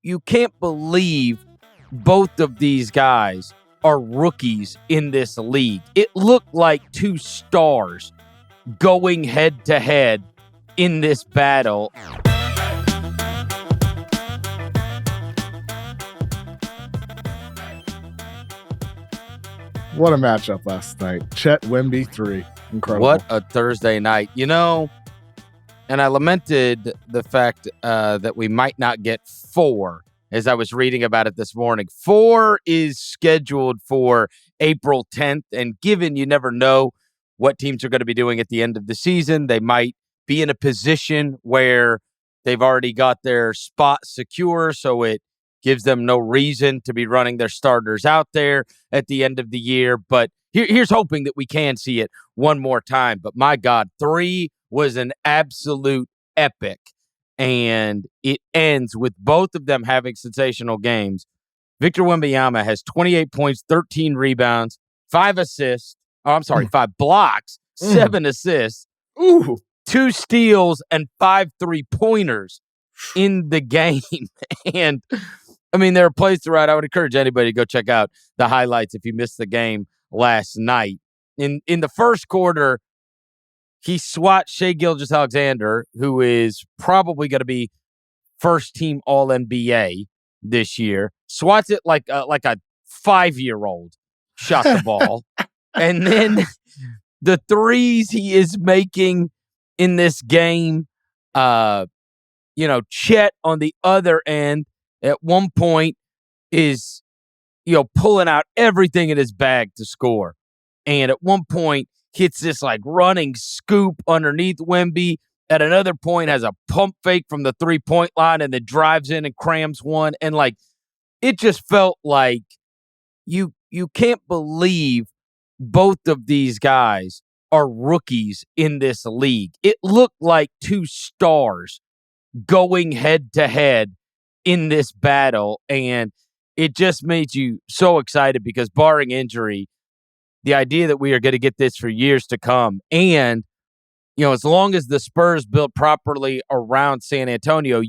you can't believe both of these guys are rookies in this league. It looked like two stars going head to head in this battle. What a matchup last night. Chet, Wemby, 3. Incredible. What a Thursday night. And I lamented the fact that we might not get 4 as I was reading about it this morning. 4 is scheduled for April 10th, and given you never know what teams are going to be doing at the end of the season, they might be in a position where they've already got their spot secure, so it gives them no reason to be running their starters out there at the end of the year. But here's hoping that we can see it one more time. But my God, 3 was an absolute epic. And it ends with both of them having sensational games. Victor Wembanyama has 28 points, 13 rebounds, 5 assists. 5 blocks, 7 assists, 2 steals, and 5 3-pointers in the game. And there are plays throughout. I would encourage anybody to go check out the highlights if you missed the game last night. In the first quarter, he swats Shai Gilgeous-Alexander, who is probably going to be first-team All-NBA this year. Swats it like a 5-year-old shot the ball. And then the threes he is making in this game, Chet on the other end at one point is, pulling out everything in his bag to score. And at one point hits this running scoop underneath Wemby. At another point has a pump fake from the 3-point line and then drives in and crams one. And it just felt like you can't believe both of these guys are rookies in this league. It looked like two stars going head to head in this battle, and it just made you so excited because barring injury, the idea that we are going to get this for years to come, and as long as the Spurs built properly around San Antonio,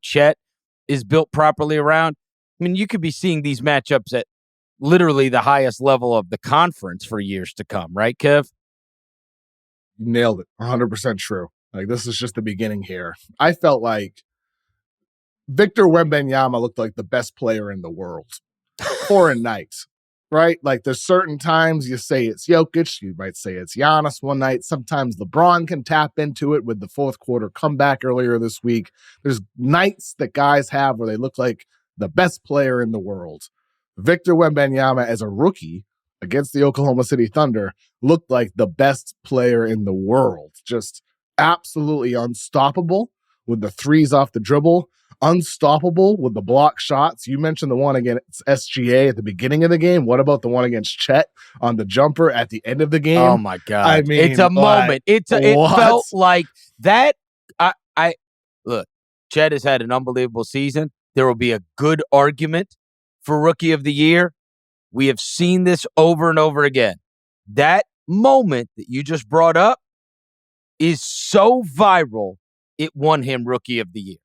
Chet is built properly around. You could be seeing these matchups at literally the highest level of the conference for years to come, right, Kev? You nailed it. 100% true. This is just the beginning here. I felt like Victor Wembanyama looked like the best player in the world. 4 nights, right? There's certain times you say it's Jokic, you might say it's Giannis one night. Sometimes LeBron can tap into it with the fourth quarter comeback earlier this week. There's nights that guys have where they look like the best player in the world. Victor Wembanyama, as a rookie against the Oklahoma City Thunder, looked like the best player in the world. Just absolutely unstoppable with the threes off the dribble, unstoppable with the block shots. You mentioned the one against SGA at the beginning of the game. What about the one against Chet on the jumper at the end of the game? Oh my God. It's a moment. It felt like that. Look, Chet has had an unbelievable season. There will be a good argument for Rookie of the Year. We have seen this over and over again. That moment that you just brought up is so viral, it won him Rookie of the Year.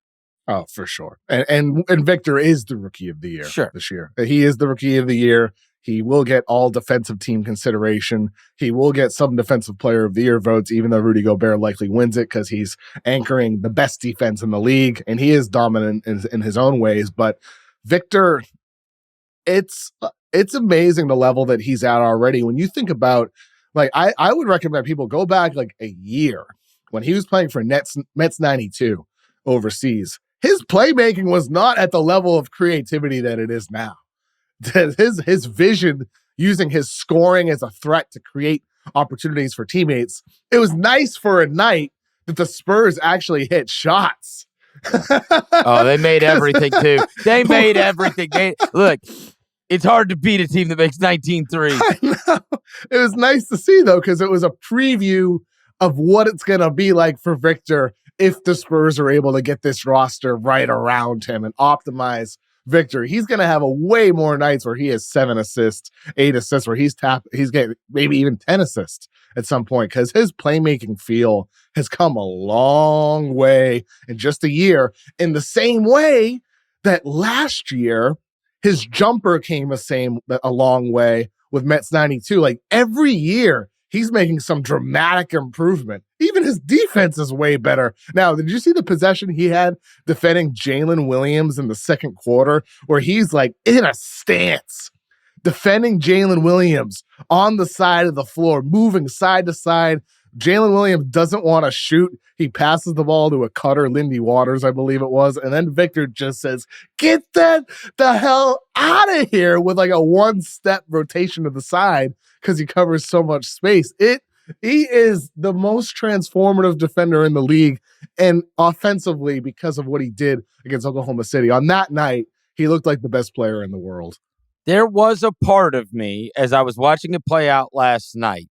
Oh, for sure. And Victor is the Rookie of the Year this year. He is the Rookie of the Year. He will get all defensive team consideration. He will get some defensive player of the year votes, even though Rudy Gobert likely wins it because he's anchoring the best defense in the league, and he is dominant in his own ways. But Victor, it's amazing the level that he's at already. When you think about, I would recommend people go back a year when he was playing for Mets 92 overseas. His playmaking was not at the level of creativity that it is now. His vision, using his scoring as a threat to create opportunities for teammates. It was nice for a night that the Spurs actually hit shots. Oh, they made everything too. They made everything. Look, it's hard to beat a team that makes 19 threes. I know. It was nice to see, though, because it was a preview of what it's going to be like for Victor if the Spurs are able to get this roster right around him and optimize Victor. He's going to have a way more nights where he has 7 assists, 8 assists, where he's getting maybe even 10 assists at some point, because his playmaking feel has come a long way in just a year, in the same way that last year his jumper came a long way with Mets 92. Like every year he's making some dramatic improvement. Even his defense is way better. Now, did you see the possession he had defending Jalen Williams in the second quarter where he's like in a stance defending Jalen Williams on the side of the floor, moving side to side. Jalen Williams doesn't want to shoot. He passes the ball to a cutter, Lindy Waters, I believe it was. And then Victor just says, get that the hell out of here with like a one-step rotation to the side because he covers so much space. He is the most transformative defender in the league. And offensively, because of what he did against Oklahoma City, on that night, he looked like the best player in the world. There was a part of me as I was watching it play out last night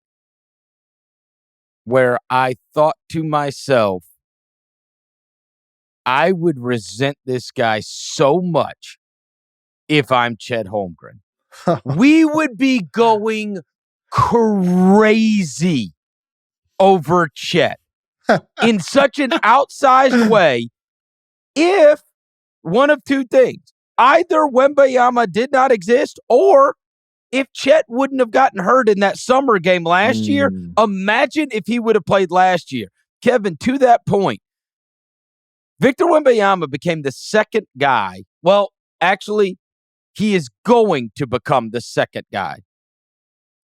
where I thought to myself, I would resent this guy so much if I'm Chet Holmgren. We would be going crazy over Chet in such an outsized way if one of two things. Either Wembanyama did not exist, or if Chet wouldn't have gotten hurt in that summer game last year, imagine if he would have played last year. Kevin, to that point, Victor Wembanyama became the second guy. Well, actually, he is going to become the second guy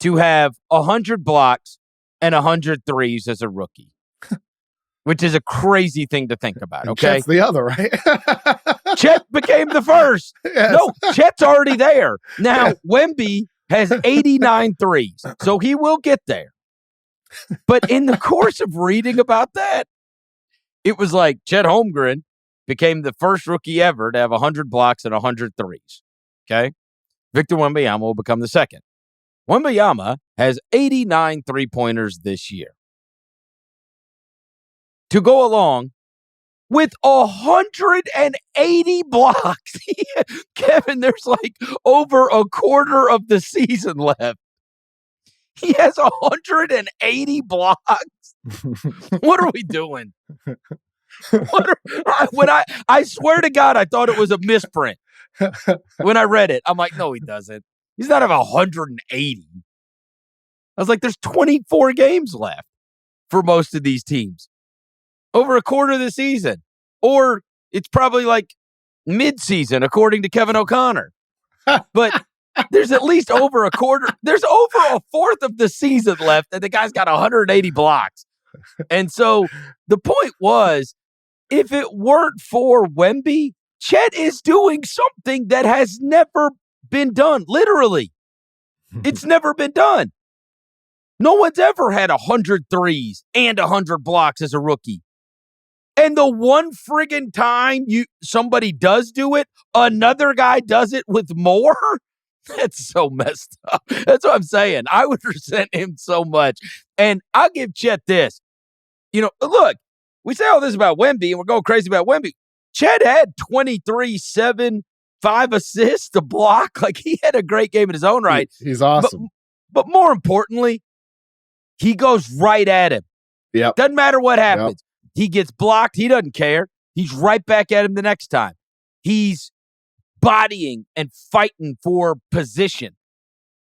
to have 100 blocks and 100 threes as a rookie, which is a crazy thing to think about, okay? Chet's the other, right? Chet became the first. Yes. No, Chet's already there. Now, Wemby has 89 threes, so he will get there. But in the course of reading about that, it was like Chet Holmgren became the first rookie ever to have 100 blocks and 100 threes. Okay? Victor Wembanyama will become the second. Wembanyama has 89 three-pointers this year. To go along with 180 blocks. Kevin, there's like over a quarter of the season left. He has 180 blocks. What are we doing? I swear to God, I thought it was a misprint when I read it. I'm like, no, he doesn't. He's not have 180. I was like, there's 24 games left for most of these teams. Over a quarter of the season. Or it's probably like mid-season, according to Kevin O'Connor. But there's at least over a quarter. There's over a fourth of the season left, and the guy's got 180 blocks. And so the point was, if it weren't for Wemby, Chet is doing something that has never been done. Literally. It's never been done. No one's ever had 100 threes and 100 blocks as a rookie. And the one friggin' time somebody does do it, another guy does it with more? That's so messed up. That's what I'm saying. I would resent him so much. And I'll give Chet this. You know, look, we say all this about Wemby, and we're going crazy about Wemby. Chet had 23, 7, 5 assists, a block. Like, he had a great game in his own right. He's awesome. But more importantly, he goes right at him. Yep. Doesn't matter what happens. Yep. He gets blocked. He doesn't care. He's right back at him the next time. He's bodying and fighting for position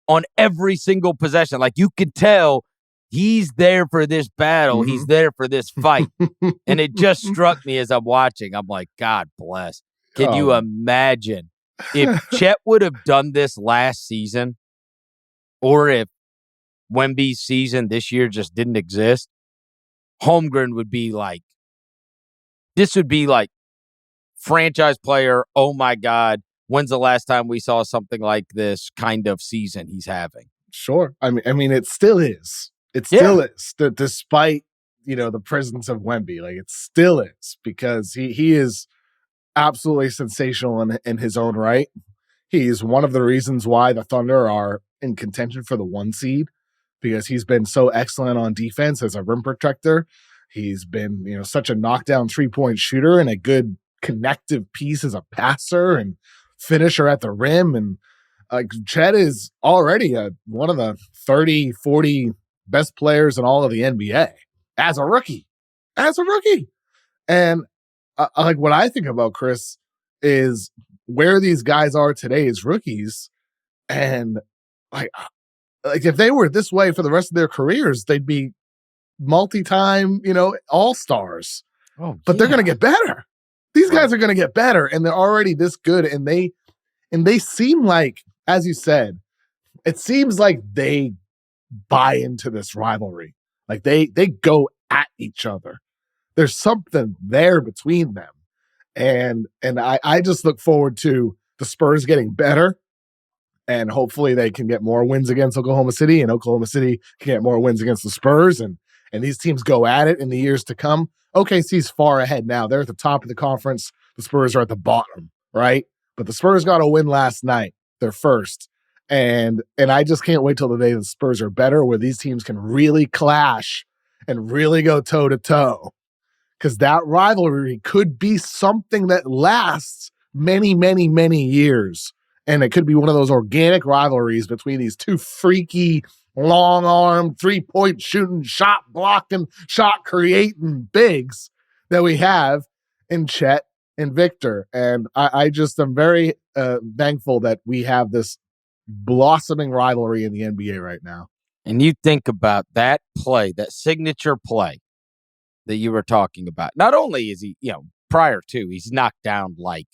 on every single possession. Like, you could tell he's there for this battle. Mm-hmm. He's there for this fight. And it just struck me as I'm watching. I'm like, God bless. Can you imagine if Chet would have done this last season, or if Wemby's season this year just didn't exist? Holmgren would be like, this would be like franchise player. Oh my God. When's the last time we saw something like this kind of season he's having? Sure. I mean, it still is. It still is. Despite, the presence of Wemby, like, it still is, because he is absolutely sensational in his own right. He's one of the reasons why the Thunder are in contention for the 1 seed, because he's been so excellent on defense as a rim protector. He's been, such a knockdown 3-point shooter and a good connective piece as a passer and finisher at the rim. And Chet is already one of the 30, 40 best players in all of the NBA as a rookie. And what I think about, Chris, is where these guys are today as rookies, and like if they were this way for the rest of their careers, they'd be multi-time, all-stars. But they're going to get better. These guys are going to get better, and they're already this good, and they seem like, as you said, it seems like they buy into this rivalry. Like they go at each other. There's something there between them. And I just look forward to the Spurs getting better, and hopefully they can get more wins against Oklahoma City, and Oklahoma City can get more wins against the Spurs, and these teams go at it in the years to come. OKC's far ahead now. They're at the top of the conference. The Spurs are at the bottom, right? But the Spurs got a win last night. They're first. And I just can't wait till the day the Spurs are better, where these teams can really clash and really go toe-to-toe. Because that rivalry could be something that lasts many, many, many years. And it could be one of those organic rivalries between these two freaky, long-armed, three-point shooting, shot blocking, shot creating bigs that we have in Chet and Victor. And I just am very thankful that we have this blossoming rivalry in the NBA right now. And you think about that play, that signature play that you were talking about. Not only is he, prior to, he's knocked down like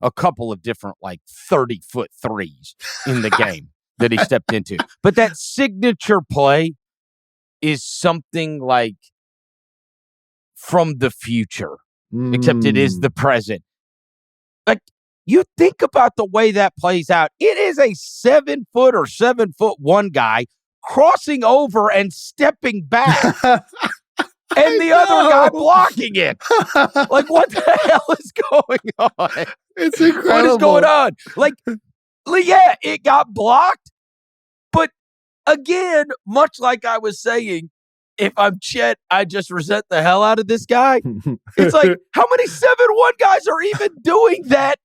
a couple of different 30-foot threes in the game that he stepped into. But that signature play is something like from the future, except it is the present. Like, you think about the way that plays out. It is a 7-foot or 7'1" guy crossing over and stepping back. And the other guy blocking it. Like, what the hell is going on? It's incredible. What is going on? Yeah, it got blocked. But again, much like I was saying, if I'm Chet, I just resent the hell out of this guy. It's like, how many 7'1" guys are even doing that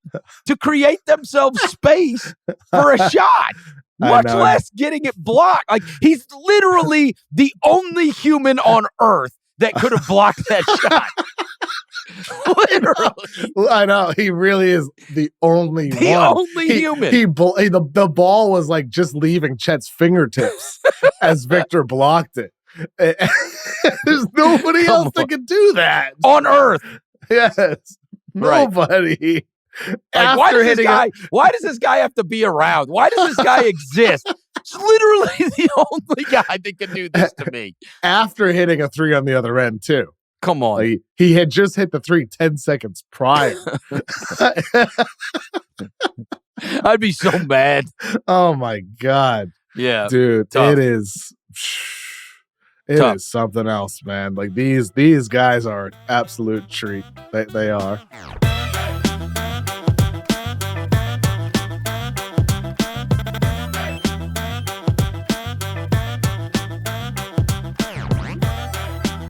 to create themselves space for a shot? Much less getting it blocked. Like, he's literally the only human on earth that could have blocked that shot. Literally. I know. He really is the only one. The only human. The ball was just leaving Chet's fingertips as Victor blocked it. There's nobody else that can do that. On earth. Yes. Nobody. Why does this guy have to be around? Why does this guy exist? It's literally the only guy that can do this to me. After hitting a three on the other end, too. Come on. He had just hit the three 10 seconds prior. I'd be so mad. Oh, my God. Yeah. Dude, tough. It is something else, man. These guys are an absolute treat. They are.